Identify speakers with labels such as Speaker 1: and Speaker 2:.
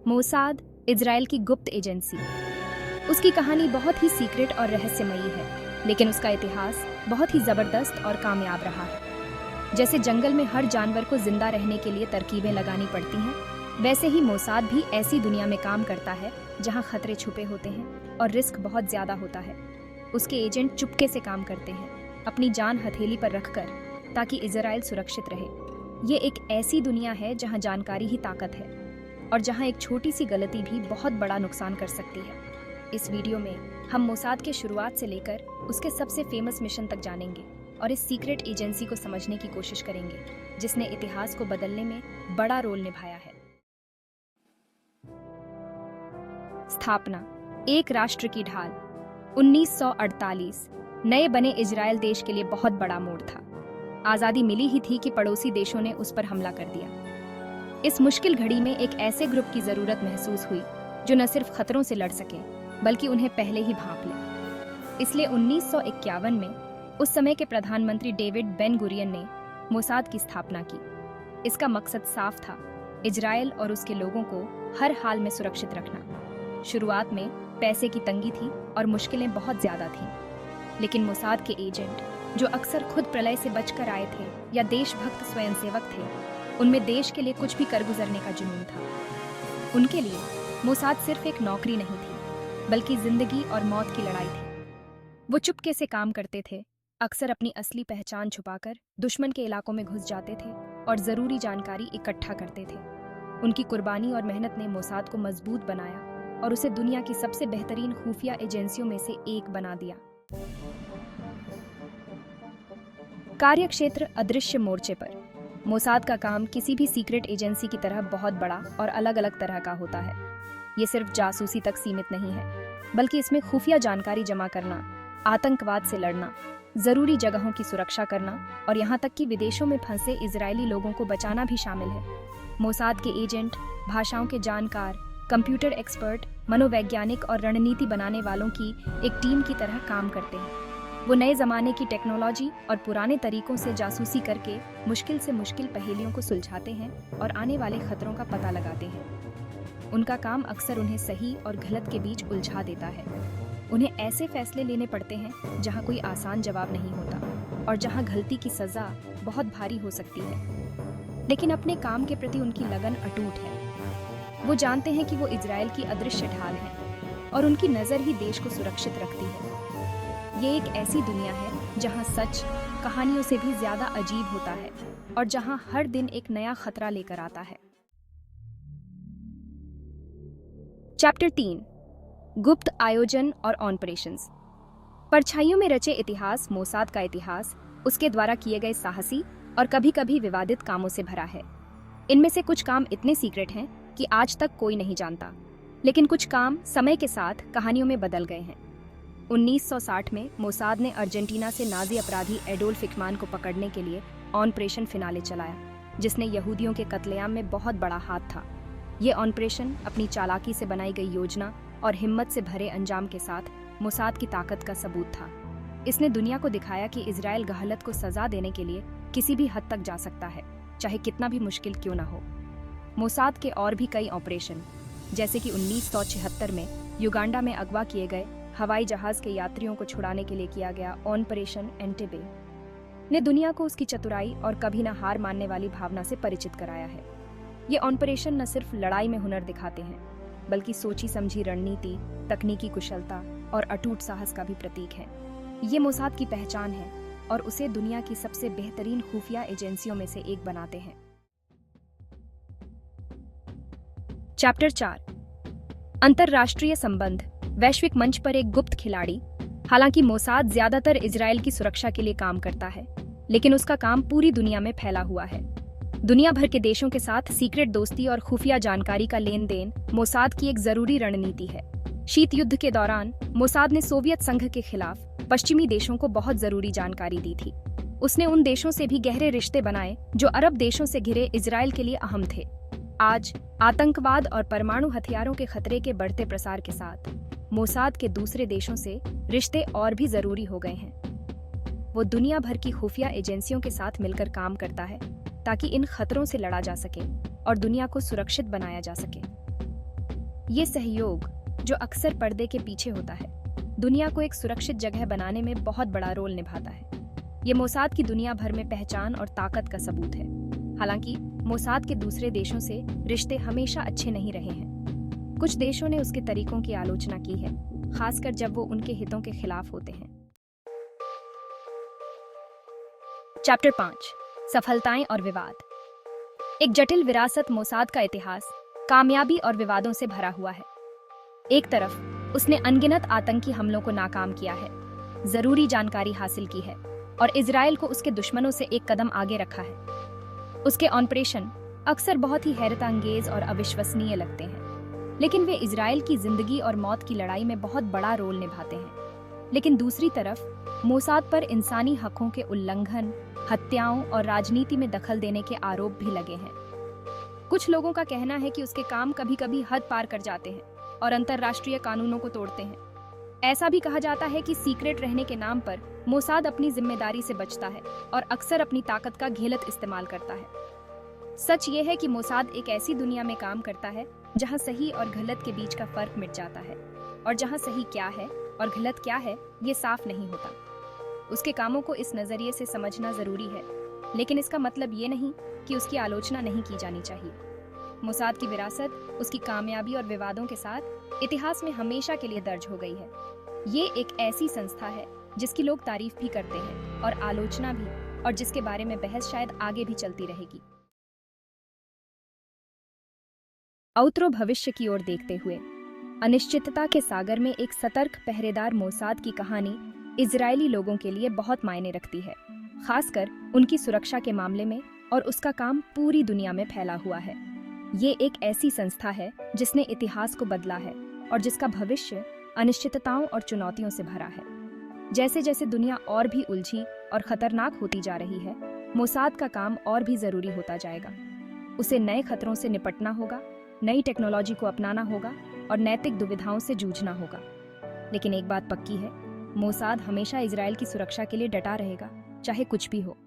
Speaker 1: Mossad, Israel की गुप्त agency. उसकी कहानी बहुत ही सीक्रेट और रहस्यमयी है, लेकिन उसका इतिहास बहुत ही जबरदस्त और कामयाब रहा है। जैसे जंगल में हर जानवर को जिंदा रहने के लिए तरकीबें लगानी पड़ती हैं, वैसे ही मोसाद भी ऐसी दुनिया में काम करता है जहां खतरे छुपे होते हैं और रिस्क बहुत ज्यादा होता है। उसके एजेंट चुपके से काम करते हैं, अपनी जान हथेली पर रखकर, ताकि इजराइल सुरक्षित रहे। ये एक ऐसी दुनिया है जहां जानकारी ही ताकत है और जहां एक छोटी सी गलती भी बहुत बड़ा नुकसान कर सकती है। इस वीडियो में हम मोसाद के शुरुआत से लेकर उसके सबसे फेमस मिशन तक जानेंगे और इस सीक्रेट एजेंसी को समझने की कोशिश करेंगे, जिसने इतिहास को बदलने में बड़ा रोल निभाया है। स्थापना, एक राष्ट्र की ढाल। 1948 नए बने इजराइल देश के लिए बहुत बड़ा मोड़ था। आज़ादी मिली ही थी कि पड़ोसी देशों ने उस पर हमला कर दिया। इस मुश्किल घड़ी में एक ऐसे ग्रुप की जरूरत महसूस हुई जो न सिर्फ खतरों से लड़ सके, बल्कि उन्हें पहले ही भांप ले। इसलिए 1951 में उस समय के प्रधानमंत्री डेविड बेन गुरियन ने मोसाद की स्थापना की। इसका मकसद साफ था, इजराइल और उसके लोगों को हर हाल में सुरक्षित रखना। शुरुआत में पैसे की तंगी थी और मुश्किलें बहुत ज्यादा थीं, लेकिन मोसाद के एजेंट, जो अक्सर खुद प्रलय से बचकर आए थे या देशभक्त स्वयंसेवक थे, उनमें देश के लिए कुछ भी कर गुजरने का जुनून था। उनके लिए मोसाद सिर्फ एक नौकरी नहीं थी, बल्कि जिंदगी और मौत की लड़ाई थी। वो चुपके से काम करते थे, अक्सर अपनी असली पहचान छुपाकर दुश्मन के इलाकों में घुस जाते थे और जरूरी जानकारी इकट्ठा करते थे। उनकी कुर्बानी और मेहनत ने मोसाद को मजबूत बनाया और उसे दुनिया की सबसे बेहतरीन खुफिया एजेंसियों में से एक बना दिया। कार्यक्षेत्र, अदृश्य मोर्चे पर। मोसाद का काम किसी भी सीक्रेट एजेंसी की तरह बहुत बड़ा और अलग अलग तरह का होता है। ये सिर्फ जासूसी तक सीमित नहीं है, बल्कि इसमें खुफिया जानकारी जमा करना, आतंकवाद से लड़ना, जरूरी जगहों की सुरक्षा करना और यहाँ तक कि विदेशों में फंसे इजरायली लोगों को बचाना भी शामिल है। मोसाद के एजेंट भाषाओं के जानकार, कंप्यूटर एक्सपर्ट, मनोवैज्ञानिक और रणनीति बनाने वालों की एक टीम की तरह काम करते हैं। वो नए जमाने की टेक्नोलॉजी और पुराने तरीकों से जासूसी करके मुश्किल से मुश्किल पहेलियों को सुलझाते हैं और आने वाले खतरों का पता लगाते हैं। उनका काम अक्सर उन्हें सही और गलत के बीच उलझा देता है। उन्हें ऐसे फैसले लेने पड़ते हैं जहां कोई आसान जवाब नहीं होता और जहां गलती की सजा बहुत भारी हो सकती है। लेकिन अपने काम के प्रति उनकी लगन अटूट है। वो जानते हैं कि वो इजराइल की अदृश्य ढाल है और उनकी नज़र ही देश को सुरक्षित रखती है। ये एक ऐसी दुनिया है जहां सच कहानियों से भी ज्यादा अजीब होता है और जहां हर दिन एक नया खतरा लेकर आता है। चैप्टर 3, गुप्त आयोजन और ऑपरेशंस। परछाइयों में रचे इतिहास। मोसाद का इतिहास उसके द्वारा किए गए साहसी और कभी कभी विवादित कामों से भरा है। इनमें से कुछ काम इतने सीक्रेट हैं कि आज तक कोई नहीं जानता, लेकिन कुछ काम समय के साथ कहानियों में बदल गए हैं। 1960 में मोसाद ने अर्जेंटीना से नाजी अपराधी एडोल्फ हिकमान को पकड़ने के लिए ऑपरेशन फिनाले चलाया, जिसने यहूदियों के कत्लेआम में बहुत बड़ा हाथ था। ये ऑपरेशन अपनी चालाकी से बनाई गई योजना और हिम्मत से भरे अंजाम के साथ मोसाद की ताकत का सबूत था। इसने दुनिया को दिखाया कि इजराइल गहलत को सजा देने के लिए किसी भी हद तक जा सकता है, चाहे कितना भी मुश्किल क्यों ना हो। मोसाद के और भी कई ऑपरेशन, जैसे कि 1976 में युगांडा में अगवा किए गए हवाई जहाज के यात्रियों को छुड़ाने के लिए किया गया ऑपरेशन एंटेबे, ने दुनिया को उसकी चतुराई और कभी न हार मानने वाली भावना से परिचित कराया है। ये ऑपरेशन न सिर्फ लड़ाई में हुनर दिखाते हैं, बल्कि सोची समझी रणनीति, तकनीकी कुशलता और अटूट साहस का भी प्रतीक है। ये मोसाद की पहचान है और उसे दुनिया की सबसे बेहतरीन खुफिया एजेंसियों में से एक बनाते हैं। चैप्टर 4, अंतरराष्ट्रीय संबंध। वैश्विक मंच पर एक गुप्त खिलाड़ी। हालांकि मोसाद ज्यादातर इजराइल की सुरक्षा के लिए काम करता है, लेकिन उसका काम पूरी दुनिया में फैला हुआ है। दुनिया भर के देशों के साथ सीक्रेट दोस्ती और खुफिया जानकारी का लेन देन मोसाद की एक जरूरी रणनीति है। शीत युद्ध के दौरान मोसाद ने सोवियत संघ के खिलाफ पश्चिमी देशों को बहुत जरूरी जानकारी दी थी। उसने उन देशों से भी गहरे रिश्ते बनाए जो अरब देशों से घिरे इजराइल के लिए अहम थे। आज आतंकवाद और परमाणु हथियारों के खतरे के बढ़ते प्रसार के साथ मोसाद के दूसरे देशों से रिश्ते और भी जरूरी हो गए हैं। वो दुनिया भर की खुफिया एजेंसियों के साथ मिलकर काम करता है ताकि इन खतरों से लड़ा जा सके और दुनिया को सुरक्षित बनाया जा सके। ये सहयोग, जो अक्सर पर्दे के पीछे होता है, दुनिया को एक सुरक्षित जगह बनाने में बहुत बड़ा रोल निभाता है। ये मोसाद की दुनिया भर में पहचान और ताकत का सबूत है। हालांकि मोसाद के दूसरे देशों से रिश्ते हमेशा अच्छे नहीं रहे हैं। कुछ देशों ने उसके तरीकों की आलोचना की है, खासकर जब वो उनके हितों के खिलाफ होते हैं। चैप्टर 5, सफलताएं और विवाद। एक जटिल विरासत मोसाद का इतिहास कामयाबी और विवादों से भरा हुआ है। एक तरफ उसने अनगिनत आतंकी हमलों को नाकाम किया है, जरूरी जानकारी हासिल की है और इजराइल को उसके दुश्मनों से एक कदम आगे रखा है। उसके ऑपरेशन अक्सर बहुत ही हैरतअंगेज और अविश्वसनीय लगते हैं, लेकिन वे इजराइल की जिंदगी और मौत की लड़ाई में बहुत बड़ा रोल निभाते हैं। लेकिन दूसरी तरफ मोसाद पर इंसानी हकों के उल्लंघन, हत्याओं और राजनीति में दखल देने के आरोप भी लगे हैं। कुछ लोगों का कहना है कि उसके काम कभी-कभी हद पार कर जाते हैं और अंतर्राष्ट्रीय कानूनों को तोड़ते हैं। ऐसा भी कहा जाता है कि सीक्रेट रहने के नाम पर मोसाद अपनी जिम्मेदारी से बचता है और अक्सर अपनी ताकत का गलत इस्तेमाल करता है। सच ये है कि मोसाद एक ऐसी दुनिया में काम करता है जहां सही और गलत के बीच का फर्क मिट जाता है और जहां सही क्या है और गलत क्या है ये साफ नहीं होता। उसके कामों को इस नजरिए से समझना जरूरी है, लेकिन इसका मतलब ये नहीं कि उसकी आलोचना नहीं की जानी चाहिए। मोसाद की विरासत उसकी कामयाबी और विवादों के साथ इतिहास में हमेशा के लिए दर्ज हो गई है। ये एक ऐसी संस्था है जिसकी लोग तारीफ भी करते हैं और आलोचना भी, और जिसके बारे में बहस शायद आगे भी चलती रहेगी। आउटरो भविष्य की ओर देखते हुए, अनिश्चितता के सागर में एक सतर्क पहरेदार मोसाद की कहानी इजरायली लोगों के लिए बहुत मायने रखती है, खासकर उनकी सुरक्षा के मामले में, और उसका काम पूरी दुनिया में फैला हुआ है। ये एक ऐसी संस्था है जिसने इतिहास को बदला है और जिसका भविष्य अनिश्चितताओं और चुनौतियों से भरा है। जैसे जैसे दुनिया और भी उलझी और खतरनाक होती जा रही है, मोसाद का काम और भी जरूरी होता जाएगा। उसे नए खतरों से निपटना होगा, नई टेक्नोलॉजी को अपनाना होगा और नैतिक दुविधाओं से जूझना होगा। लेकिन एक बात पक्की है, मोसाद हमेशा इजराइल की सुरक्षा के लिए डटा रहेगा, चाहे कुछ भी हो।